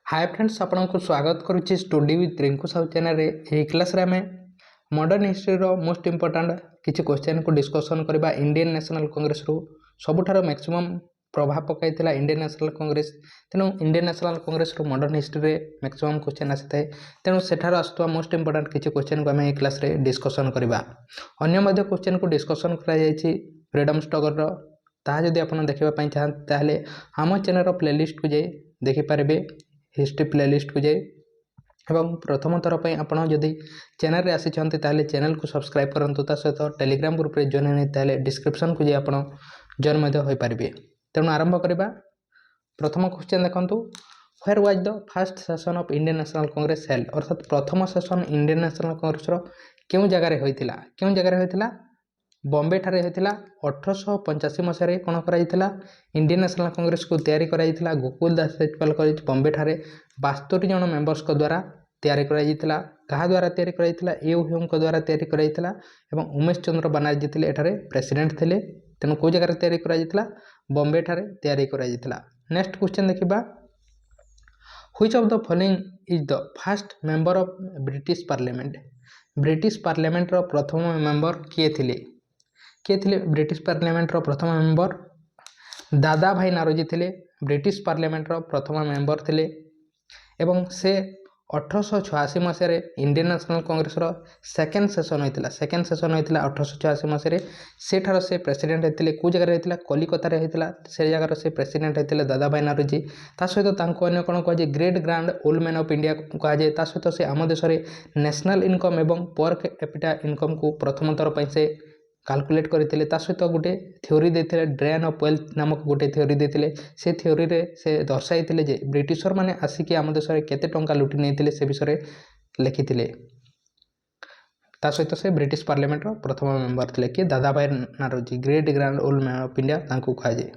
हाय friends आपको स्वागत करुच्ची study with Rinku Sahu channel रे एही क्लास रे आमे मॉडर्न हिस्ट्री रो मोस्ट इंपोर्टेंट किछि क्वेश्चन को डिस्कशन करबा। इंडियन नेशनल कांग्रेस रो सबुठारो मैक्सिमम प्रभाव पकाइतिला इंडियन नेशनल कांग्रेस। तेणु इंडियन नेशनल कांग्रेस रो मॉडर्न हिस्ट्री रे मैक्सिमम क्वेश्चन आसीथाय। तेणु सेठार आस्तवा मोस्ट इंपोर्टेंट किछि क्वेश्चन को आमे एही क्लास रे डिस्कशन करबा। अन्य मध्ये क्वेश्चन को डिस्कशन करा जायछि फ्रीडम स्ट्रगल रो। ता जदि आपण देखिबा पई चाहत ताले हम चैनल रो प्लेलिस्ट को जाई देखि पारबे। हिस्ट्री प्लेलिस्ट को जाए एवं प्रथम थर पर आपड़ जदि चैनल रे आसी ताले चैनल को सब्सक्राइब करंतु ता सहित टेलीग्राम ग्रुप रे जॉइन नहीं ताले डिस्क्रिप्शन को जाए आपड़ जॉइन मध्य होई पारिबे। तेणु आरंभ करबा। प्रथम क्वेश्चन देखंतु, where was the first session of Indian national Congress held, अर्थात प्रथम सेशन इंडियन नेशनल कांग्रेस रो केउ जगह रे होइतिला? केउ जगह रे होइतिला? बॉम्बे ठारे होइतिला। 1885 मसीह रे कोन कराइतिला? इंडियन नेशनल कांग्रेस को तैयारी कराइतिला गोकुल दास तेजपाल कॉलेज बॉम्बे ठारे 72 जन मेंबर्स को द्वारा तैयारी कराइतिला। कहा द्वारा तैयारी कराइतिला? ए ह्यूम को द्वारा तैयारी कराइतिला एवं उमेश चंद्र बनर्जी थिले एठारे प्रेसिडेंट थिले। तेणु को जगह तैयारी कराइतिला? बॉम्बे ठारे तैयारी कराइतिला। नेक्स्ट क्वेश्चन देखिबा, which of the following is the first member of British Parliament? British Parliament रो प्रथम मेंबर किए थिले? किए थिले ब्रिटिश पार्लियामेंट रो प्रथम मेंबर? दादा भाई नारोजी थिले ब्रिटिश पार्लियामेंट रो प्रथम मेंबर थिले एवं से 1886 मसीह रे इंडियन नेशनल कांग्रेस रो सेकेंड सेशन होइतिला। 1886 मसीह रे सेठार से प्रेसिडेंट हेतिले। को जगह हेतिला? कलिकता रे हेतिला। से जगह से प्रेसिडेंट हेतिले दादा भाई नारोजी। ता सहित तांको अन्य कोन कह जे great grand old man of India कह जे। ता सहित से आम देश रे नेशनल इनकम एवं पर कैपिटा इनकम को प्रथम थर पई से कैलकुलेट करते। सहित गोटे थ्योरी देते ड्रेन ऑफ वेल्थ नामक गोटे थ्योरी देते। से थ्योरी रे से दर्शाई जे ब्रिटिशर माने आसिक आम देश में केते टंका लुटि नहीं से विषय लिखी। सहित से ब्रिटिश पार्लियामेंट रो प्रथम मेंबर थे कि Dadabhai Naoroji, great grand old man of India कह जाए।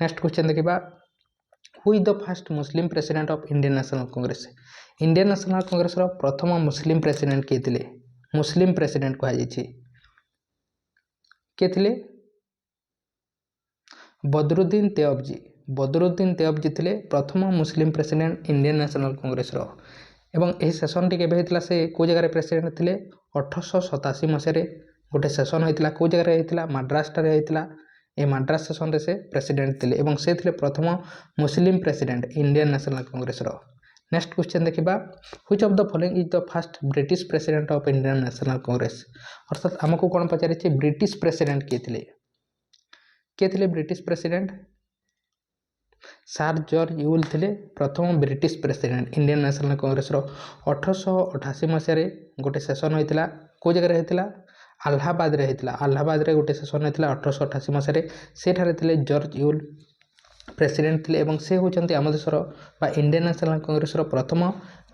नेक्स्ट क्वेश्चन देखिबा, who is the first Muslim president of Indian national Congress? Indian national Congress रो प्रथम मुस्लिम प्रेसिडेंट किए थे? मुस्लिम प्रेसिडेंट कह जाए के थिले? बदरुद्दीन तैयबजी। बदरुद्दीन तैयबजी थिले प्रथम Muslim president Indian national Congress रो। एवं एही सेशन टी केबे हेतिला? से को जगह रे प्रेसिडेंट थिले? 1887 मसीह रे गोटे सेशन होइतिला। को जगह रे हेतिला? मद्रास ठारे हेतिला। ए मद्रास सेशन रे से प्रेसिडेंट थिले एवं से थिले प्रथम Muslim president Indian national Congress रो। नेक्स्ट क्वेश्चन देखिबा, which of the following is the first British president of Indian national Congress? अर्थात हमको कौन पचारे ब्रिटिश प्रेसिडेंट किए थिले? किए थिले British president? Sir George Yule थिले प्रथम British president Indian national Congress रो। 1888 मसीह रे गोटे सेशन होइतिला। को जगह रे हेतिला? अलाहाबाद रे हेतिला। अलाहाबाद रे गोटे सेशन होइतिला 1888 मसीह रे। से ठारे थिले जॉर्ज यूल प्रेसिडेंट थिले एवं से होचंती आम देशर बा इंडियन नेशनल कांग्रेस रो प्रथम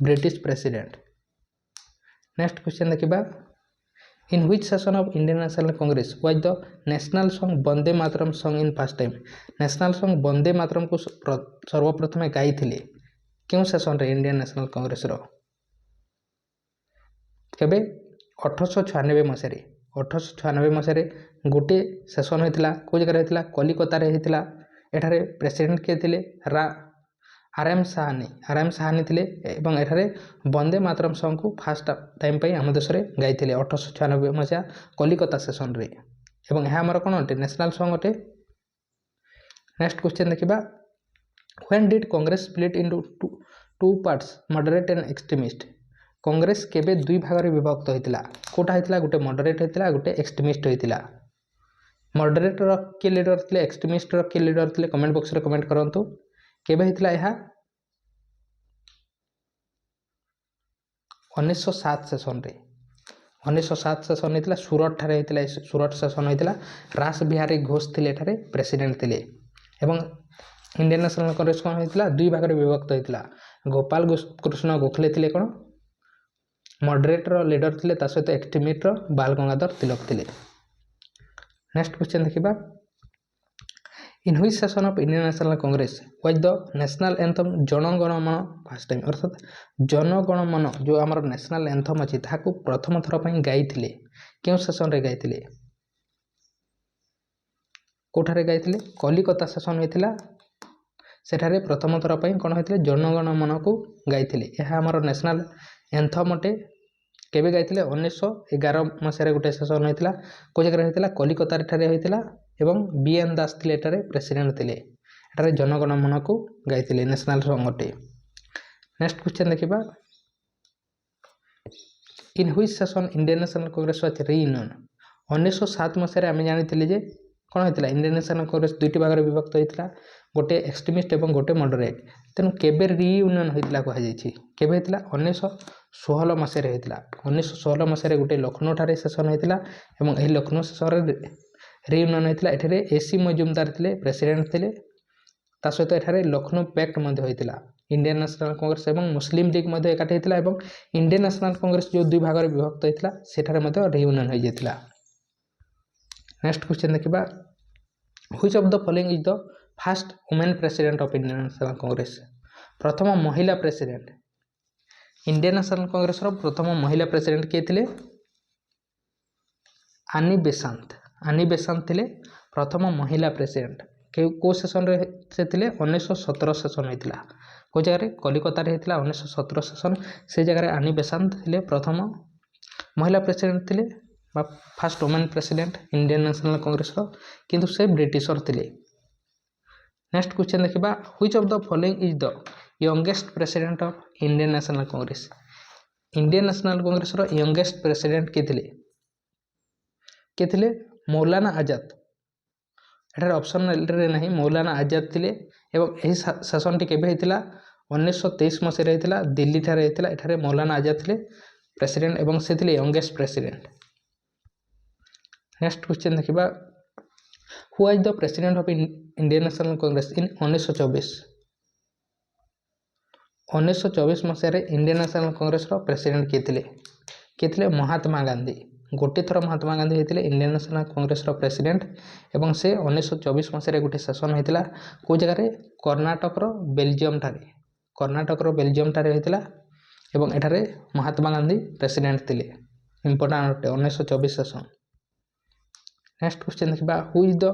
ब्रिटिश प्रेसिडेंट। नेक्स्ट क्वेश्चन देखिबा, in which session of Indian national Congress was the national song Vande Mataram song in first time? National song Vande Mataram को सर्वप्रथम गाई थिले क्यों सेशन रे इंडियन नेशनल कांग्रेस रो? केबे? 1896 मसीह रे। 1896 मसीह रे गोटे सेशन होइतिला। को जगह होइतिला? कलिकता रे होइतिला। एठारे प्रेसिडेंट के थिले आरएम साहानी। आरएम साहानी थिले एवं एठारे वंदे मातरम सॉन्ग को फर्स्ट टाइम पे आम देश में गाई थे 1896 मसीहा कलिकता सेशन रे एवं यह आमर कौन अटे? नेशनल सॉन्ग अटे। नेक्स्ट क्वेश्चन देखिबा, when did Congress split into two parts moderate and extremist? Congress केबे दुई भाग रे विभक्त होइतिला? कोटा होइतिला? गोटे मॉडरेट होइतिला, गोटे एक्सट्रीमिस्ट होइतिला। मॉडरेट रो के लीडर थिले? एक्सट्रीमिस्ट रो के लीडर थिले? कमेंट बॉक्स रे कमेंट करंतु। केबे होइतिला यह? 1907 सेशन रे। 1907 सेशन होइतिला। सूरत ठारे होइतिला। सूरत सेशन होइतिला। रास बिहारी घोष थिले एठारे प्रेसिडेंट थिले एवं इंडियन नेशनल कांग्रेस कोन होइतिला? दुई भाग रे विभक्त होइतिला। गोपाल कृष्ण गोखले थिले कोन मॉडरेट रो लीडर थिले, ता सहित एक्सट्रीमिस्ट रो बाल गंगाधर तिलक थिले। नेक्स्ट क्वेश्चन देखिबा, in which session of Indian national Congress was the national anthem Jana Gana मन फर्स्ट टाइम? अर्थात जन गण मन जो आमर नेशनल एंथम अच्छी ताकू प्रथम थर पर गाई थिले क्यों सेशन रे गाई थिले? कोठारे गाई थिले? कलिकता सेशन होइतिला। ସେଠାରେ ପ୍ରଥମ ଥର ପାଇଁ କ'ଣ ହୋଇଥିଲେ ଜନଗଣ ମନକୁ ଗାଇଥିଲେ। ଏହା ଆମର ନ୍ୟାସନାଲ୍ ଏନ୍ଥମ୍ ଅଟେ। କେବେ ଗାଇଥିଲେ 1911 ମସିହାରେ ଗୋଟେ ସେସନ୍ ହୋଇଥିଲା। କେଉଁ ଜାଗାରେ ହୋଇଥିଲା କଲିକତା ଠାରେ ହୋଇଥିଲା ଏବଂ BN ଦାସ ଥିଲେ ଏଠାରେ ପ୍ରେସିଡେଣ୍ଟ ଥିଲେ। ଏଠାରେ ଜନଗଣ ମନକୁ ଗାଇଥିଲେ ନ୍ୟାସନାଲ୍ ସଙ୍ଗ ଅଟେ। ନେକ୍ସଟ କ୍ୱେଶ୍ଚନ୍ ଦେଖିବା in which session Indian National Congress was reunion. 1907 ମସିହାରେ ଆମେ ଜାଣିଥିଲେ ଯେ କ'ଣ ହୋଇଥିଲା ଇଣ୍ଡିଆନ୍ ନ୍ୟାସନାଲ୍ କଂଗ୍ରେସ ଦୁଇଟି ଭାଗରେ ବିଭକ୍ତ ହୋଇଥିଲା, ଗୋଟେ ଏକ୍ସଟ୍ରିମିଷ୍ଟ ଏବଂ ଗୋଟେ ମଡରେଟ୍। ତେଣୁ କେବେ ରିୟୁନିୟନ୍ ହୋଇଥିଲା କୁହାଯାଇଛି। କେବେ ହୋଇଥିଲା 1916 ମସିହାରେ ହୋଇଥିଲା। 1916 ମସିହାରେ ଗୋଟେ ଲକ୍ଷ୍ନୌ ଠାରେ ସେସନ୍ ହୋଇଥିଲା ଏବଂ ଏହି ଲକ୍ଷ୍ନୌ ସେସନରେ ରିୟୁନିୟନ୍ ହୋଇଥିଲା। ଏଠାରେ AC ମଜୁମଦାର ଥିଲେ ପ୍ରେସିଡେଣ୍ଟ ଥିଲେ। ତା ସହିତ ଏଠାରେ ଲକ୍ଷ୍ନୌ ପ୍ୟାକ୍ଟ ମଧ୍ୟ ହୋଇଥିଲା। ଇଣ୍ଡିଆନ୍ ନ୍ୟାସନାଲ୍ କଂଗ୍ରେସ ଏବଂ ମୁସଲିମ୍ ଲିଗ୍ ମଧ୍ୟ ଏକାଠି ହୋଇଥିଲା ଏବଂ ଇଣ୍ଡିଆନ୍ ନ୍ୟାସନାଲ୍ କଂଗ୍ରେସ ଯେଉଁ ଦୁଇ ଭାଗରେ ବିଭକ୍ତ ହୋଇଥିଲା ସେଠାରେ ମଧ୍ୟ ରିୟୁନିୟନ୍ ହୋଇଯାଇଥିଲା। ନେକ୍ସଟ କ୍ୱେଶ୍ଚନ୍ ଦେଖିବା which of the following is the first woman president of Indian National Congress. ପ୍ରଥମ ମହିଳା ପ୍ରେସିଡେଣ୍ଟ ଇଣ୍ଡିଆନ୍ ନ୍ୟାସନାଲ୍ କଂଗ୍ରେସର ପ୍ରଥମ ମହିଳା ପ୍ରେସିଡେଣ୍ଟ କିଏ ଥିଲେ? ଆନି ବେସାନ୍ତ। ଆନି ବେସାନ୍ତ ଥିଲେ ପ୍ରଥମ ମହିଳା ପ୍ରେସିଡେଣ୍ଟ। କେଉଁ ସେସନରେ ସେ ଥିଲେ? 1917 ସେସନ୍ ହୋଇଥିଲା। କେଉଁ ଜାଗାରେ? କଲିକତାରେ ହୋଇଥିଲା 1917 ସେସନ୍। ସେ ଜାଗାରେ ଆନି ବେସାନ୍ତ ଥିଲେ ପ୍ରଥମ ମହିଳା ପ୍ରେସିଡେଣ୍ଟ ଥିଲେ ବା first woman president Indian National କଂଗ୍ରେସର, କିନ୍ତୁ ସେ ବ୍ରିଟିଶର ଥିଲେ। ନେକ୍ସଟ କ୍ୱେଶ୍ଚନ୍ ଦେଖିବା which of the following is the youngest president of Indian National Congress. Indian National କଂଗ୍ରେସର ୟଙ୍ଗେଷ୍ଟ ପ୍ରେସିଡେଣ୍ଟ କିଏ ଥିଲେ? କିଏ ଥିଲେ? ମୌଲାନା ଆଜାଦ। ଏଠାରେ ଅପସନରେ ନାହିଁ, ମୌଲାନା ଆଜାଦ ଥିଲେ ଏବଂ ଏହି ସେସନ୍ଟି କେବେ ହୋଇଥିଲା? 1923 ମସିହାରେ ହୋଇଥିଲା, ଦିଲ୍ଲୀ ଠାରେ ହୋଇଥିଲା। ଏଠାରେ ମୌଲାନା ଆଜାଦ ଥିଲେ ପ୍ରେସିଡେଣ୍ଟ ଏବଂ ସେ ଥିଲେ ୟଙ୍ଗେଷ୍ଟ ପ୍ରେସିଡେଣ୍ଟ। ନେକ୍ସଟ କ୍ୱେଶ୍ଚନ୍ ଦେଖିବା who was the president of Indian National Congress in 1924। 1924 ମସିହାରେ ଇଣ୍ଡିଆନ୍ ନ୍ୟାସନାଲ୍ କଂଗ୍ରେସର ପ୍ରେସିଡେଣ୍ଟ କିଏ ଥିଲେ? କିଏ ଥିଲେ? ମହାତ୍ମା ଗାନ୍ଧୀ। ଗୋଟିଏ ଥର ମହାତ୍ମା ଗାନ୍ଧୀ ହୋଇଥିଲେ ଇଣ୍ଡିଆନ୍ ନ୍ୟାସନାଲ୍ କଂଗ୍ରେସର ପ୍ରେସିଡେଣ୍ଟ ଏବଂ ସେ 1924 ମସିହାରେ ଗୋଟେ ସେସନ୍ ହୋଇଥିଲା। କେଉଁ ଜାଗାରେ? କର୍ଣ୍ଣାଟକର ବେଲଜିୟମ୍ ଠାରେ। କର୍ଣ୍ଣାଟକର ବେଲଜିୟମ୍ ଠାରେ ହୋଇଥିଲା ଏବଂ ଏଠାରେ ମହାତ୍ମା ଗାନ୍ଧୀ ପ୍ରେସିଡେଣ୍ଟ ଥିଲେ। ଇମ୍ପୋର୍ଟାଣ୍ଟ ଅଟେ 1924 ସେସନ୍। ନେକ୍ସଟ କ୍ୱେଶ୍ଚନ୍ ଦେଖିବା who is the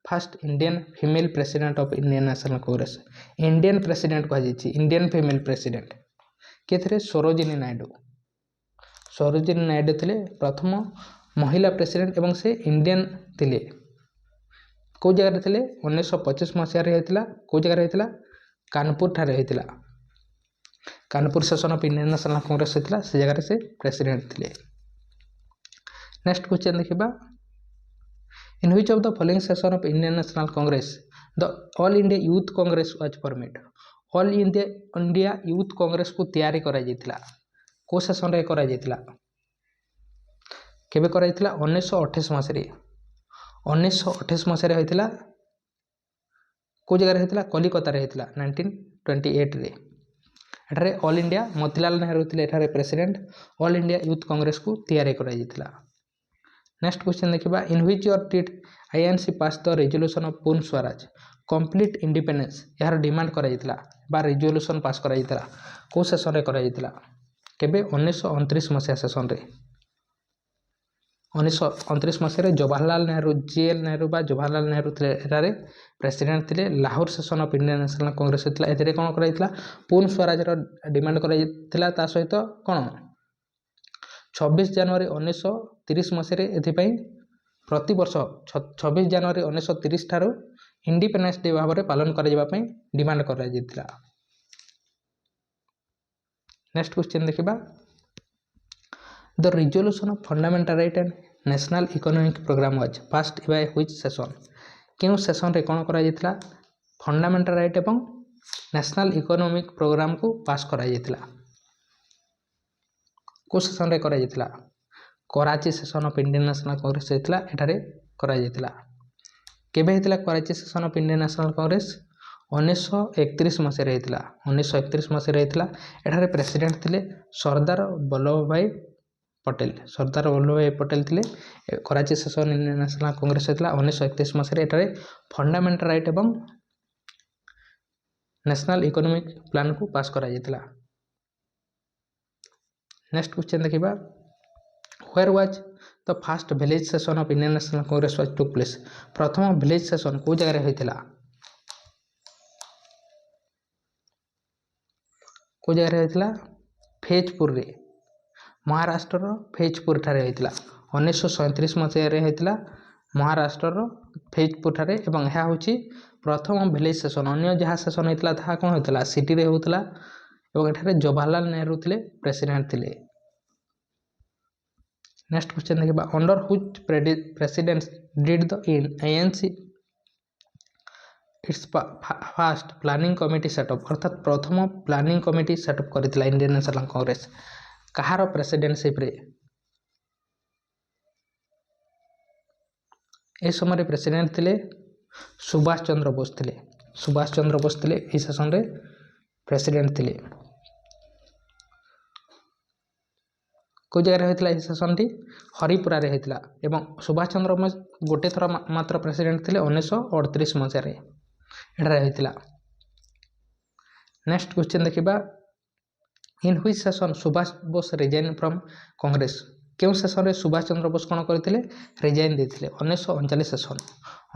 first Indian female president of Indian National Congress. Indian president କୁହାଯାଇଛି, ଇଣ୍ଡିଆନ୍ ଫିମେଲ୍ ପ୍ରେସିଡେଣ୍ଟ କିଏ ଥିଲେ? ସରୋଜିନୀ ନାଇଡୁ। ସରୋଜିନୀ ନାଇଡୁ ଥିଲେ ପ୍ରଥମ ମହିଳା ପ୍ରେସିଡେଣ୍ଟ ଏବଂ ସେ ଇଣ୍ଡିଆନ୍ ଥିଲେ। କେଉଁ ଜାଗାରେ ଥିଲେ? 1925 ମସିହାରେ ହୋଇଥିଲା। କେଉଁ ଜାଗାରେ ହୋଇଥିଲା? କାନପୁର ଠାରେ ହୋଇଥିଲା। Kanpur session of Indian National Congress ହୋଇଥିଲା, ସେ ଜାଗାରେ ସେ ପ୍ରେସିଡେଣ୍ଟ ଥିଲେ। ନେକ୍ସଟ କ୍ୱେଶ୍ଚନ୍ ଦେଖିବା in which of the following session of Indian National Congress the All India Youth Congress was formed. All India Youth କଂଗ୍ରେସକୁ ତିଆରି କରାଯାଇଥିଲା। କେଉଁ ସେସନରେ କରାଯାଇଥିଲା? କେବେ କରାଯାଇଥିଲା? 1928 ମସିହାରେ। 1928 ମସିହାରେ ହୋଇଥିଲା। କେଉଁ ଜାଗାରେ ହୋଇଥିଲା? କଲିକତାରେ ହୋଇଥିଲା 1928ରେ। ଏଠାରେ ଅଲ୍ ଇଣ୍ଡିଆ ମୋତିଲାଲ ନେହେରୁ ଥିଲେ ଏଠାରେ ପ୍ରେସିଡେଣ୍ଟ। ଅଲ୍ ଇଣ୍ଡିଆ ୟୁଥ୍ କଂଗ୍ରେସକୁ ତିଆରି କରାଯାଇଥିଲା। ନେକ୍ସଟ କ୍ୱେଶ୍ଚନ୍ ଦେଖିବା in which year did INC pass the resolution of Purna Swaraj complete independence. ଏହାର ଡିମାଣ୍ଡ କରାଯାଇଥିଲା ବା ରେଜଲ୍ୟୁସନ୍ ପାସ୍ କରାଯାଇଥିଲା। କେଉଁ ସେସନରେ କରାଯାଇଥିଲା? କେବେ? 1929 ମସିହା ସେସନରେ। 1929 ମସିହାରେ ଜବାହରଲାଲ ନେହେରୁ JL ନେହେରୁ ବା ଜବାହରଲାଲ ନେହେରୁ ଥିଲେ ଏଠାରେ ପ୍ରେସିଡେଣ୍ଟ ଥିଲେ। Lahore session of Indian National Congress ହୋଇଥିଲା। ଏଥିରେ କ'ଣ କରାଯାଇଥିଲା? ପୂର୍ଣ୍ଣ ସ୍ୱରାଜର ଡିମାଣ୍ଡ କରାଯାଇଥିଲା। ତା ସହିତ କ'ଣ 26 ଜାନୁଆରୀ 1930 ମସିହାରେ ଏଥିପାଇଁ ପ୍ରତିବର୍ଷ 26 ଜାନୁଆରୀ 1930 ଠାରୁ ଇଣ୍ଡିପେଣ୍ଡେନ୍ସ ଡେ ଭାବରେ ପାଳନ କରାଯିବା ପାଇଁ ଡିମାଣ୍ଡ କରାଯାଇଥିଲା। ନେକ୍ସଟ କ୍ୱେଶ୍ଚନ୍ ଦେଖିବା the resolution of fundamental right and national economic program was passed by which session. କେଉଁ ସେସନରେ କ'ଣ କରାଯାଇଥିଲା? ଫଣ୍ଡାମେଣ୍ଟାଲ ରାଇଟ୍ ଏବଂ ନ୍ୟାସନାଲ୍ ଇକୋନୋମିକ୍ ପ୍ରୋଗ୍ରାମକୁ ପାସ୍ କରାଯାଇଥିଲା। କେଉଁ ସେସନରେ କରାଯାଇଥିଲା? Karachi session of Indian National Congress ହୋଇଥିଲା। ଏଠାରେ କରାଯାଇଥିଲା। କେବେ ହୋଇଥିଲା Karachi session of Indian National Congress? 1931 ମସିହାରେ ହୋଇଥିଲା। 1931 ମସିହାରେ ହୋଇଥିଲା। ଏଠାରେ ପ୍ରେସିଡେଣ୍ଟ ଥିଲେ ସର୍ଦ୍ଦାର ବଲ୍ଲଭଭାଇ ପଟେଲ। ସର୍ଦ୍ଦାର ବଲ୍ଲଭଭାଇ ପଟେଲ ଥିଲେ। Karachi session Indian National Congress ହୋଇଥିଲା 1931 ମସିହାରେ। ଏଠାରେ ଫଣ୍ଡାମେଣ୍ଟାଲ ରାଇଟ୍ ଏବଂ ନ୍ୟାସନାଲ୍ ଇକୋନୋମିକ୍ ପ୍ଲାନ୍କୁ ପାସ୍ କରାଯାଇଥିଲା। ନେକ୍ସଟ କ୍ୱେଶ୍ଚନ୍ ଦେଖିବା where was the first village session of Indian National Congress was took place. ପ୍ରଥମ ଭିଲେଜ୍ ସେସନ୍ କେଉଁ ଜାଗାରେ ହୋଇଥିଲା? को जगह होता फेजपुर रे महाराष्ट्र फेजपुर ठारे होता 1937 मसीह होता महाराष्ट्र फेजपुर ठारे एवं यह हूँ प्रथम विलेज सेशन अन्य जहाँ सेशन होता था कौन होता सिटी रे होता एवं एठारे जवाहरलाल नेहरू थे प्रेसिडेंट थे। नेक्स्ट क्वेश्चन देखिए under which presidents did the INC its first planning committee setup अर्थात प्रथम प्लानिंग कमिटी सेटअप करथिला इंडियन नेशनल कांग्रेस कहार प्रेसिडेंटशिप रे ए समय प्रेसिडेंट थे सुभाष चंद्र बोस थे ए सेशन रे प्रेसिडेंट थे को जगह होता है सेशन टी हरिपुरा रे होता एवं सुभाष चंद्र बोस गोटे थर मात्र प्रेसिडेंट थे 1938 मसीह एठारे होता। नेक्स्ट क्वेश्चन देखिबा in which session Subhash Bose resign from Congress क्यों सेशन रे सुभाष चंद्र बोस कौन करते रिजाइन देते 1939 सेशन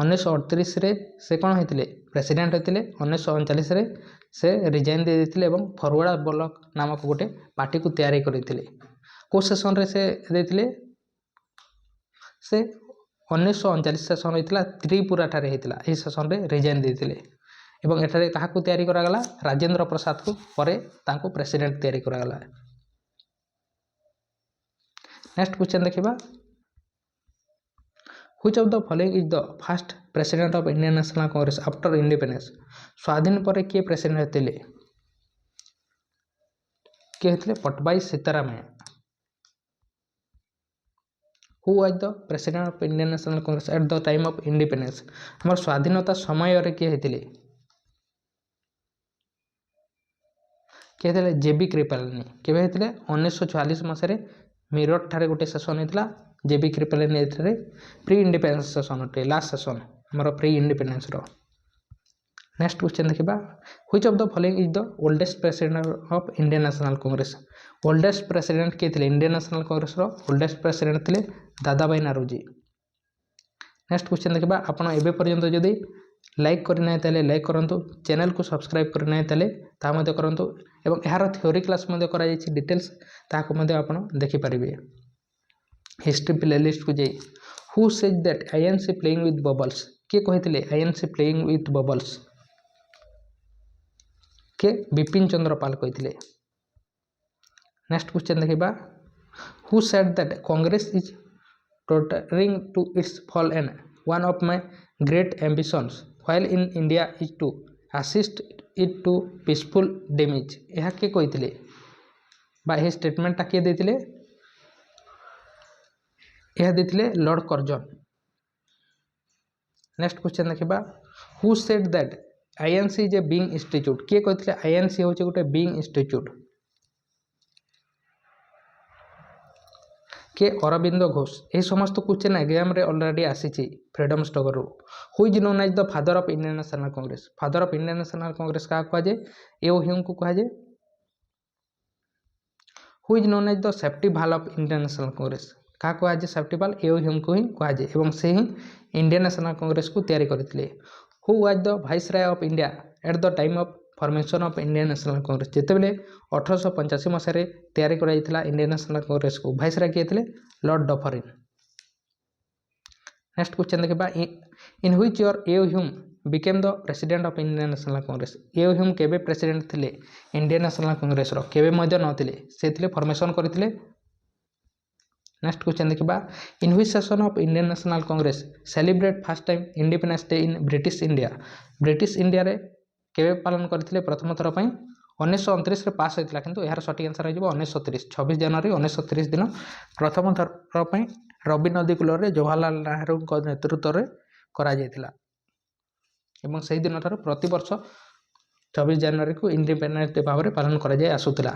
1938 रे से कौन होते प्रेसिडेंट होते 1939 रे से रिजाइन दे देते एवं फरवर्ड ब्लॉक नामक गोटे पार्टी को तैयारी करते को सेशन रे से देते से 1939 सेशन होता त्रिपुरा ठारे होता यह सेशन रे रिजाइन देते एवं एठारे काहाकू तैयारी करागला राजेंद्र प्रसाद को परे तांको प्रेसिडेंट तैयारी करागला। नेक्स्ट क्वेश्चन देखिबा which of the following is the first president of Indian national Congress after independence स्वाधीन पर किए प्रेसिडेंट होते किए होते Pattabhi Sitaramayya who was the president of Indian national Congress at the time of independence हमर स्वाधीनता समय रे किए होते किए जेबी कृपलानी केवे होते 1944 मसीह मीरठ ठारे गोटे सेशन होता जेबी कृपलानी प्री इंडिपेंडेंस सेशन अटे लास्ट सेशन हमर प्री इंडिपेंडेंस रो। नेक्स्ट क्वेश्चन देखिबा which of the following is the oldest president of Indian national Congress oldest president किए थे इंडियन नेशनल कांग्रेस रो ओल्डेस्ट प्रेसिडेंट थे दादा भाई नारोजी। नेक्स्ट क्वेश्चन देखिबा आपण एबे पर्यंत जदी लाइक करना है लाइक करंतु चैनल को सब्सक्राइब करना है ता मध्य करंतु एवं यार थ्योरी क्लास मध्य करा जायछि डिटेल्स ताको मध्य आपण देखि परिबे। हिस्ट्री प्लेलिस्ट को जाई who said that INC playing with bubbles के कहितले आईएनसी प्लेइंग विथ बबल्स के बिपिन चंद्र पाल कहितले। नेक्स्ट क्वेश्चन देखिबा who said that Congress is tottering to its fall and one of my great ambitions while in India is to assist it to peaceful damage यह के कहितले बा हे statement टा के देतिले यह देतिले Lord Curzon. Next question देखिबा who said that INC is a being institute के कहितले INC होचे गोटे बीइंग इंस्टीट्यूट के अरविंद घोष यही समस्त क्वेश्चन एग्जाम रे ऑलरेडी आसी फ्रीडम स्ट्रगल रो who is known as the father of Indian national Congress father of Indian national Congress का कहा जाए एओ ह्यूम को कहा जाए who is known as the safety valve of Indian national Congress क्या कहा जाए सेफ्टी भाल एओ ह्यूम को ही कहा जाए एवं से ही इंडियन नेशनल कांग्रेस को तैयारी करथिले। Who was the viceroy of India at the time of formation of Indian national Congress जिते बेले 1885 मसीह तैयारी कराइथिला इंडियन नेशनल कांग्रेस को वाइसराय किए थे लॉर्ड डफरिन। नेक्स्ट क्वेश्चन देखिबा in which year AO Hume became the president of Indian national Congress AO Hume केबे president थिले Indian national Congress रो केबे मध्य नथिले से थिले फॉर्मेशन करथिले। नेक्स्ट क्वेश्चन देखिबा in which session of Indian national Congress celebrate first time independence day in British India रे केबे पालन करथिले प्रथम थर पई 1929 रे पास होइतिला किंतु यार सटीक आंसर हो 1930 26 जनवरी 1930 दिन प्रथम थर पई रवि नदी कूल रे जवाहरलाल नेहरू नेतृत्व रे करा जायतिला एवं सही दिन ठार प्रति वर्ष 26 जनवरी को इंडिपेंडेंस डे भाव में पालन करा जाय आसुतिला।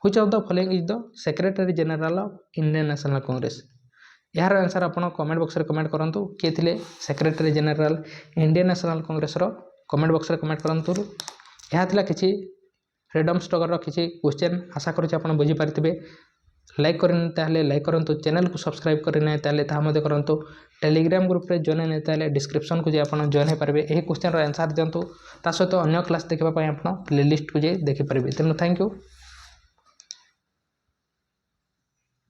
Which of the following is the secretary general of Indian national Congress यार आंसर आपण कमेंट बॉक्स रे कमेंट करंतु के थिले secretary general Indian national Congress रो कमेंट बॉक्स रे कमेंट करंतु यह थिला किछि फ्रीडम स्ट्रगल रो किछि क्वेश्चन आशा करूछि आपण बुझी पारथिबे लाइक करने ताहले लाइक करंतु चैनल को सब्सक्राइब करने ताहले ताहा मते करंतु टेलीग्राम ग्रुप रे जॉइन ने ताहले डिस्क्रिप्शन को जे आपण जॉइन हे पारबे एही क्वेश्चन रो आंसर दियंतु ता सहित अन्य क्लास देखबा पय आपण प्लेलिस्ट को जे देखि पारबे तेनु थैंक यू।